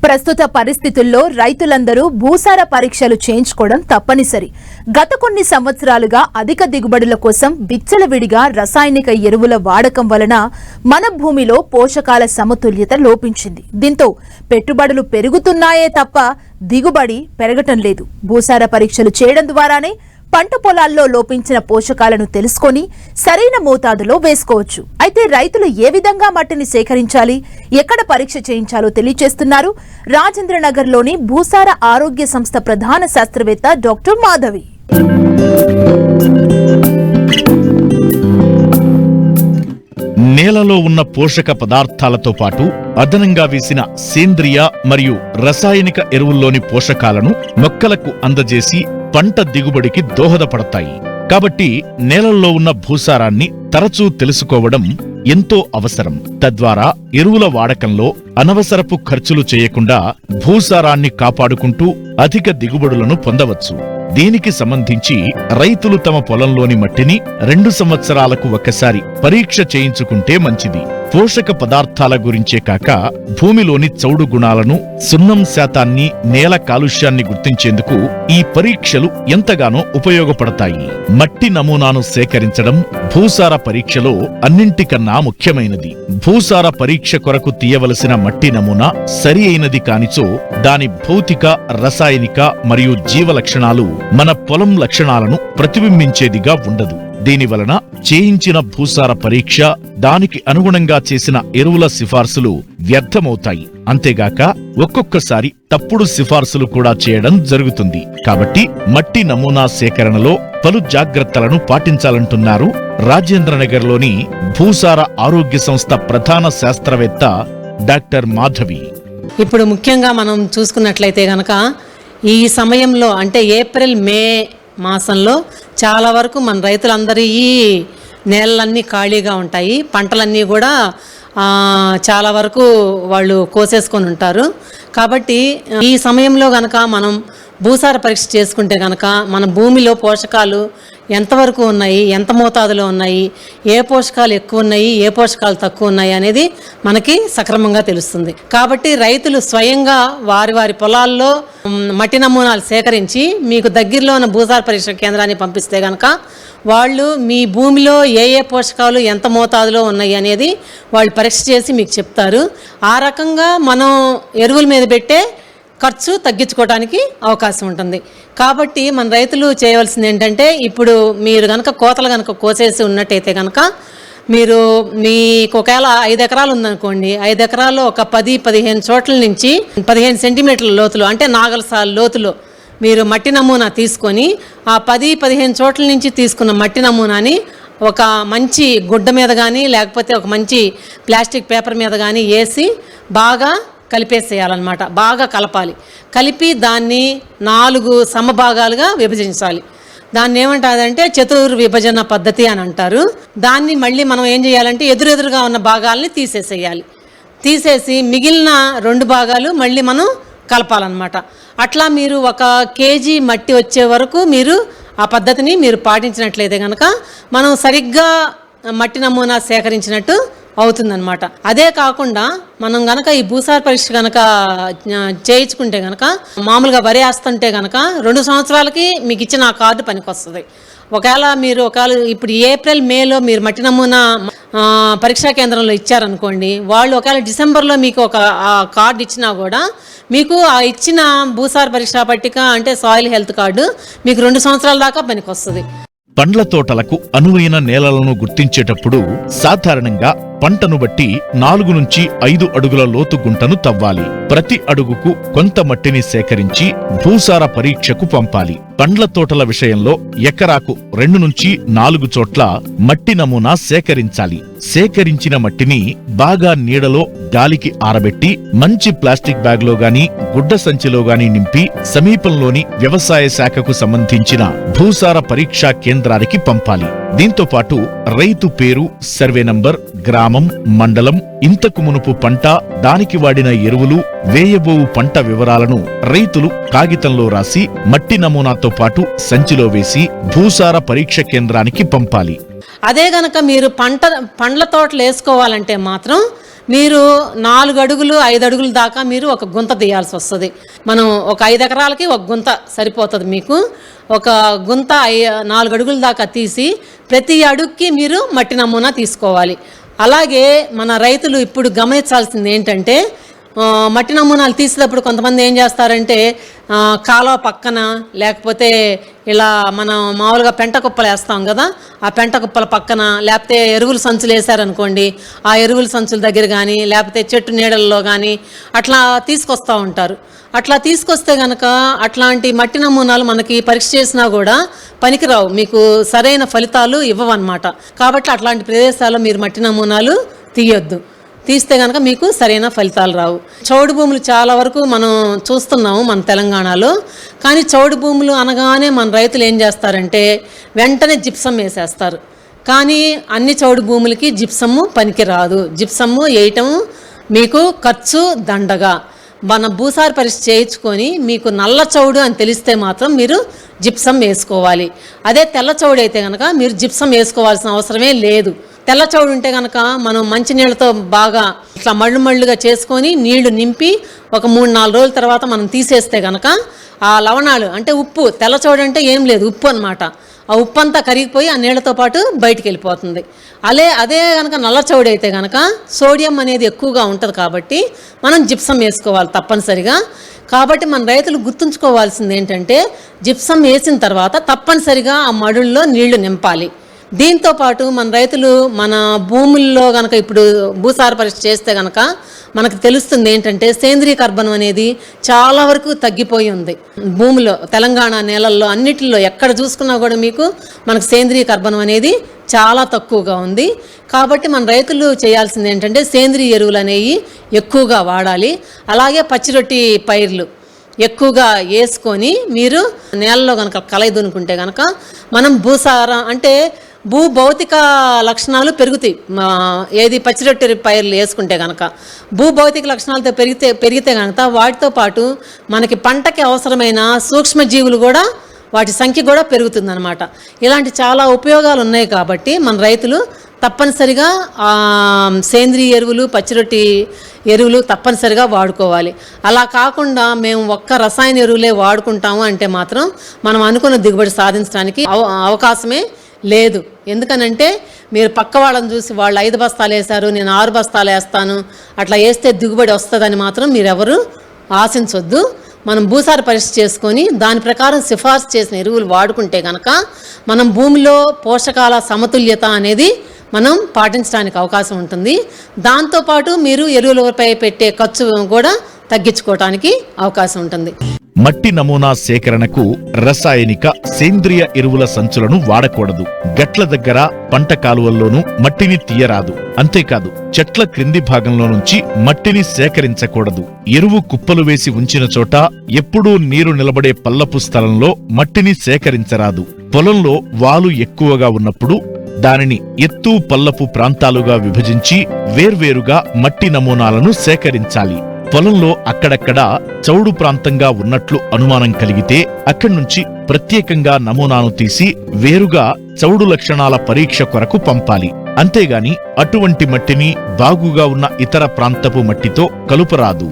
ప్రస్తుత పరిస్థితుల్లో రైతులందరూ భూసార పరీక్షలు చేయించుకోవడం తప్పనిసరి. గత కొన్ని సంవత్సరాలుగా అధిక దిగుబడుల కోసం విచ్చలవిడిగా రసాయనిక ఎరువుల వాడకం వలన మన భూమిలో పోషకాల సమతుల్యత లోపించింది. దీంతో పెట్టుబడులు పెరుగుతున్నాయే తప్ప దిగుబడి పెరగటం లేదు. భూసార పరీక్షలు చేయడం ద్వారానే పంట పొలాల్లో లోపించిన పోషకాలను తెలుసుకొని సరైన మోతాదులో వేసుకోవచ్చు. అయితే రైతులు ఏ విధంగా మట్టిని సేకరించాలి, ఎక్కడ పరీక్ష చేయించాలో తెలియజేస్తున్నారు రాజేంద్రనగర్లోని భూసార ఆరోగ్య సంస్థ ప్రధాన శాస్త్రవేత్త డాక్టర్ మాధవి. నేలలో ఉన్న పోషక పదార్థాలతో పాటు అదనంగా వేసిన సేంద్రియ మరియు రసాయనిక ఎరువుల్లోని పోషకాలను మొక్కలకు అందజేసి పంట దిగుబడికి దోహదపడతాయి. కాబట్టి నేలల్లో ఉన్న భూసారాన్ని తరచూ తెలుసుకోవడం ఎంతో అవసరం. తద్వారా ఎరువుల వాడకంలో అనవసరపు ఖర్చులు చేయకుండా భూసారాన్ని కాపాడుకుంటూ అధిక దిగుబడులను పొందవచ్చు. దీనికి సంబంధించి రైతులు తమ పొలంలోని మట్టిని 2 సంవత్సరాలకు ఒకసారి పరీక్ష చేయించుకుంటే మంచిది. పోషక పదార్థాల గురించే కాక భూమిలోని చౌడు గుణాలను, సున్నం శాతాన్ని, నేల కాలుష్యాన్ని గుర్తించేందుకు ఈ పరీక్షలు ఎంతగానో ఉపయోగపడతాయి. మట్టి నమూనాను సేకరించడం భూసార పరీక్షలో అన్నింటికన్నా ముఖ్యమైనది. భూసార పరీక్ష కొరకు తీయవలసిన మట్టి నమూనా సరి అయినది కానిచో దాని భౌతిక, రసాయనిక మరియు జీవ లక్షణాలు మన పొలం లక్షణాలను ప్రతిబింబించేదిగా ఉండదు. దీనివలన చేయించిన భూసార పరీక్ష, దానికి అనుగుణంగా చేసిన ఎరువుల సిఫార్సులు వ్యర్థమవుతాయి. అంతేగాక ఒక్కొక్కసారి తప్పుడు సిఫార్సులు కూడా చేయడం జరుగుతుంది. కాబట్టి మట్టి నమూనా సేకరణలో పలు జాగ్రత్తలను పాటించాలంటున్నారు రాజేంద్రనగర్లోని భూసార ఆరోగ్య సంస్థ ప్రధాన శాస్త్రవేత్త డాక్టర్ మాధవి. ఇప్పుడు ముఖ్యంగా మనం చూసుకున్నట్లయితే గనక ఈ సమయంలో అంటే ఏప్రిల్, మే మాసంలో చాలా వరకు మన రైతులందరి ఈ నేలలన్నీ ఖాళీగా ఉంటాయి. పంటలన్నీ కూడా చాలా వరకు వాళ్ళు కోసేసుకొని ఉంటారు. కాబట్టి ఈ సమయంలో గనక మనం భూసార పరీక్ష చేసుకుంటే గనక మన భూమిలో పోషకాలు ఎంతవరకు ఉన్నాయి, ఎంత మోతాదులో ఉన్నాయి, ఏ పోషకాలు ఎక్కువ ఉన్నాయి, ఏ పోషకాలు తక్కువ ఉన్నాయి అనేది మనకి సక్రమంగా తెలుస్తుంది. కాబట్టి రైతులు స్వయంగా వారి పొలాల్లో మట్టి నమూనాలు సేకరించి మీకు దగ్గరలో ఉన్న భూసార పరీక్ష కేంద్రాన్ని పంపిస్తే గనక వాళ్ళు మీ భూమిలో ఏ పోషకాలు ఎంత మోతాదులో ఉన్నాయి అనేది వాళ్ళు పరీక్ష చేసి మీకు చెప్తారు. ఆ రకంగా మనం ఎరువుల మీద పెట్టే ఖర్చు తగ్గించుకోవడానికి అవకాశం ఉంటుంది. కాబట్టి మన రైతులు చేయవలసింది ఏంటంటే, ఇప్పుడు మీరు కనుక కోతలు కనుక కోసేసి ఉన్నట్టయితే కనుక మీరు మీకు ఒకవేళ 5 ఎకరాలు ఉందనుకోండి, 5 ఎకరాల్లో ఒక 10-15 చోట్ల నుంచి 15 సెంటీమీటర్ల లోతులో అంటే నాగలసాల లోతులో మీరు మట్టి నమూనా తీసుకొని ఆ 10-15 చోట్ల నుంచి తీసుకున్న మట్టి నమూనాని ఒక మంచి గుడ్డ మీద కానీ లేకపోతే ఒక మంచి ప్లాస్టిక్ పేపర్ మీద కానీ వేసి బాగా కలిపేసేయాలన్నమాట. బాగా కలపాలి. కలిపి దాన్ని 4 సమభాగాలుగా విభజించాలి. దాన్ని ఏమంటారంటే చతుర్విభజన పద్ధతి అని అంటారు. దాన్ని మళ్ళీ మనం ఏం చేయాలంటే ఎదురెదురుగా ఉన్న భాగాల్ని తీసేసేయాలి. తీసేసి మిగిలిన 2 భాగాలు మళ్ళీ మనం కలపాలన్నమాట. అట్లా మీరు 1 కేజీ మట్టి వచ్చే వరకు మీరు ఆ పద్ధతిని మీరు పాటించినట్లయితే కనుక మనం సరిగ్గా మట్టి నమూనా సేకరించినట్టు అవుతుందన్నమాట. అదే కాకుండా మనం గనక ఈ భూసార పరీక్ష గనక చేయించుకుంటే గనక మామూలుగా వరి వేస్తుంటే గనక 2 సంవత్సరాలకి మీకు ఇచ్చిన ఆ కార్డు పనికొస్తుంది. ఒకవేళ ఇప్పుడు ఏప్రిల్, మేలో మీరు మట్టి నమూనా పరీక్షా కేంద్రంలో ఇచ్చారనుకోండి, వాళ్ళు ఒకవేళ డిసెంబర్లో మీకు ఒక కార్డు ఇచ్చినా కూడా మీకు ఆ ఇచ్చిన భూసార పరీక్షా పట్టిక అంటే సాయిల్ హెల్త్ కార్డు మీకు 2 సంవత్సరాల దాకా పనికొస్తుంది. పండ్ల తోటలకు అనువైన నేలలను గుర్తించేటప్పుడు సాధారణంగా పంటను బట్టి 4 నుంచి 5 అడుగుల లోతు గుంటను తవ్వాలి. ప్రతి అడుగుకు కొంత మట్టిని సేకరించి భూసార పరీక్షకు పంపాలి. పండ్ల తోటల విషయంలో ఎకరాకు 2 నుంచి 4 చోట్ల మట్టి నమూనా సేకరించాలి. సేకరించిన మట్టిని బాగా నీడలో గాలికి ఆరబెట్టి మంచి ప్లాస్టిక్ బ్యాగ్ లో గాని, గుడ్డ సంచిలో గాని నింపి సమీపంలోని వ్యవసాయ శాఖకు సంబంధించిన భూసార పరీక్షా కేంద్రానికి పంపాలి. దీంతో పాటు రైతు పేరు, సర్వే నంబర్, గ్రామం, మండలం, ఇంతకు మునుపు పంట, దానికి వాడిన ఎరువులు, వేయబోవు పంట వివరాలను రైతులు కాగితంలో రాసి మట్టి నమూనాతో పాటు సంచిలో వేసి భూసార పరీక్ష కేంద్రానికి పంపాలి. అదే గనక మీరు పండ్ల తోటలు వేసుకోవాలంటే మాత్రం మీరు 4 అడుగులు 5 అడుగుల దాకా మీరు ఒక గుంత తీయాల్సి వస్తుంది. మనం ఒక 5 ఎకరాలకి ఒక గుంత సరిపోతుంది. మీకు ఒక గుంత 4 అడుగుల దాకా తీసి ప్రతి అడుగుకి మీరు మట్టి నమూనా తీసుకోవాలి. అలాగే మన రైతులు ఇప్పుడు గమనించాల్సింది ఏంటంటే, మట్టి నమూనాలు తీసేటప్పుడు కొంతమంది ఏం చేస్తారంటే కాలువ పక్కన, లేకపోతే ఇలా మనం మామూలుగా పెంట కుప్పలు వేస్తాం కదా, ఆ పెంట కుప్పల పక్కన, లేకపోతే ఎరువుల సంచులు వేసారనుకోండి, ఆ ఎరువుల సంచుల దగ్గర కానీ, లేకపోతే చెట్టు నీడల్లో కానీ అట్లా తీసుకొస్తూ ఉంటారు. అట్లా తీసుకొస్తే కనుక అట్లాంటి మట్టి నమూనాలు మనకి పరీక్ష చేసినా కూడా పనికిరావు, మీకు సరైన ఫలితాలు ఇవ్వవన్నమాట. కాబట్టి అట్లాంటి ప్రదేశాల్లో మీరు మట్టి నమూనాలు తీయొద్దు. తీస్తే కనుక మీకు సరైన ఫలితాలు రావు. చౌడు భూములు చాలా వరకు మనం చూస్తున్నాము మన తెలంగాణలో. కానీ చౌడు భూములు అనగానే మన రైతులు ఏం చేస్తారంటే వెంటనే జిప్సమ్ వేసేస్తారు. కానీ అన్ని చౌడు భూములకి జిప్సమ్ము పనికి రాదు. జిప్సమ్ము వేయటం మీకు ఖర్చు దండగా. మన భూసార పరీక్ష చేయించుకొని మీకు నల్ల చౌడు అని తెలిస్తే మాత్రం మీరు జిప్సమ్ వేసుకోవాలి. అదే తెల్ల చౌడు అయితే కనుక మీరు జిప్సమ్ వేసుకోవాల్సిన అవసరమే లేదు. తెల్ల చౌడు ఉంటే కనుక మనం మంచినీళ్ళతో బాగా ఇట్లా మళ్ళుగా చేసుకొని నీళ్లు నింపి ఒక 3-4 రోజుల తర్వాత మనం తీసేస్తే కనుక ఆ లవణాలు అంటే ఉప్పు, తెల్ల చౌడు అంటే ఏం లేదు ఉప్పు అనమాట, ఆ ఉప్పు అంతా కరిగిపోయి ఆ నీళ్లతో పాటు బయటికి వెళ్ళిపోతుంది. అదే కనుక నల్ల చౌడు అయితే కనుక సోడియం అనేది ఎక్కువగా ఉంటుంది కాబట్టి మనం జిప్సమ్ వేసుకోవాలి తప్పనిసరిగా. కాబట్టి మన రైతులు గుర్తుంచుకోవాల్సింది ఏంటంటే జిప్సమ్ వేసిన తర్వాత తప్పనిసరిగా ఆ మడుల్లో నీళ్లు నింపాలి. దీంతో పాటు మన రైతులు మన భూముల్లో కనుక ఇప్పుడు భూసార పరీక్ష చేస్తే కనుక మనకు తెలుస్తుంది ఏంటంటే సేంద్రీయ కర్బనం అనేది చాలా వరకు తగ్గిపోయి ఉంది భూమిలో. తెలంగాణ నేలల్లో అన్నిటిలో ఎక్కడ చూసుకున్నా కూడా మీకు మనకు సేంద్రీయ కర్బనం అనేది చాలా తక్కువగా ఉంది. కాబట్టి మన రైతులు చేయాల్సింది ఏంటంటే సేంద్రీయ ఎరువులు అనేవి ఎక్కువగా వాడాలి. అలాగే పచ్చిరొట్టి పైర్లు ఎక్కువగా వేసుకొని మీరు నేలలో కనుక కలయిదునుకుంటే కనుక మనం భూసార అంటే భూభౌతిక లక్షణాలు పెరుగుతాయి. ఏది పచ్చిరొట్టె పైర్లు వేసుకుంటే కనుక భూభౌతిక లక్షణాలతో పెరిగితే కనుక వాటితో పాటు మనకి పంటకి అవసరమైన సూక్ష్మజీవులు కూడా వాటి సంఖ్య కూడా పెరుగుతుందన్నమాట. ఇలాంటి చాలా ఉపయోగాలు ఉన్నాయి. కాబట్టి మన రైతులు తప్పనిసరిగా సేంద్రీయ ఎరువులు, పచ్చిరొట్టి ఎరువులు తప్పనిసరిగా వాడుకోవాలి. అలా కాకుండా మేము ఒక్క రసాయన ఎరువులే వాడుకుంటాము అంటే మాత్రం మనం అనుకున్న దిగుబడి సాధించడానికి అవకాశమే లేదు. ఎందుకనంటే మీరు పక్క వాళ్ళని చూసి వాళ్ళు 5 బస్తాలు వేశారు, నేను 6 బస్తాలు వేస్తాను, అట్లా వేస్తే దిగుబడి వస్తుందని మాత్రం మీరెవరు ఆశించొద్దు. మనం భూసార పరీక్ష చేసుకొని దాని ప్రకారం సిఫార్సు చేసిన ఎరువులు వాడుకుంటే కనుక మనం భూమిలో పోషకాల సమతుల్యత అనేది మనం పాటించడానికి అవకాశం ఉంటుంది. దాంతోపాటు మీరు ఎరువులపై పెట్టే ఖర్చు కూడా తగ్గించుకోవడానికి అవకాశం ఉంటుంది. మట్టి నమూనా సేకరణకు రసాయనిక, సేంద్రియ ఎరువుల సంచులను వాడకూడదు. గట్ల దగ్గర, పంట కాలువల్లోనూ మట్టిని తీయరాదు. అంతేకాదు చెట్ల క్రింది భాగంలో నుంచి మట్టిని సేకరించకూడదు. ఎరువు కుప్పలు వేసి ఉంచిన చోట ఎప్పుడూ నీరు నిలబడే పల్లపు స్థలంలో మట్టిని సేకరించరాదు. పొలంలో వాలు ఎక్కువగా ఉన్నప్పుడు దానిని ఎత్తు పల్లపు ప్రాంతాలుగా విభజించి వేర్వేరుగా మట్టి నమూనాలను సేకరించాలి. పొలంలో అక్కడక్కడా చౌడు ప్రాంతంగా ఉన్నట్లు అనుమానం కలిగితే అక్కడి నుంచి ప్రత్యేకంగా నమూనాను తీసి వేరుగా చౌడు లక్షణాల పరీక్ష కొరకు పంపాలి. అంతేగాని అటువంటి మట్టిని బాగుగా ఉన్న ఇతర ప్రాంతపు మట్టితో కలుపరాదు.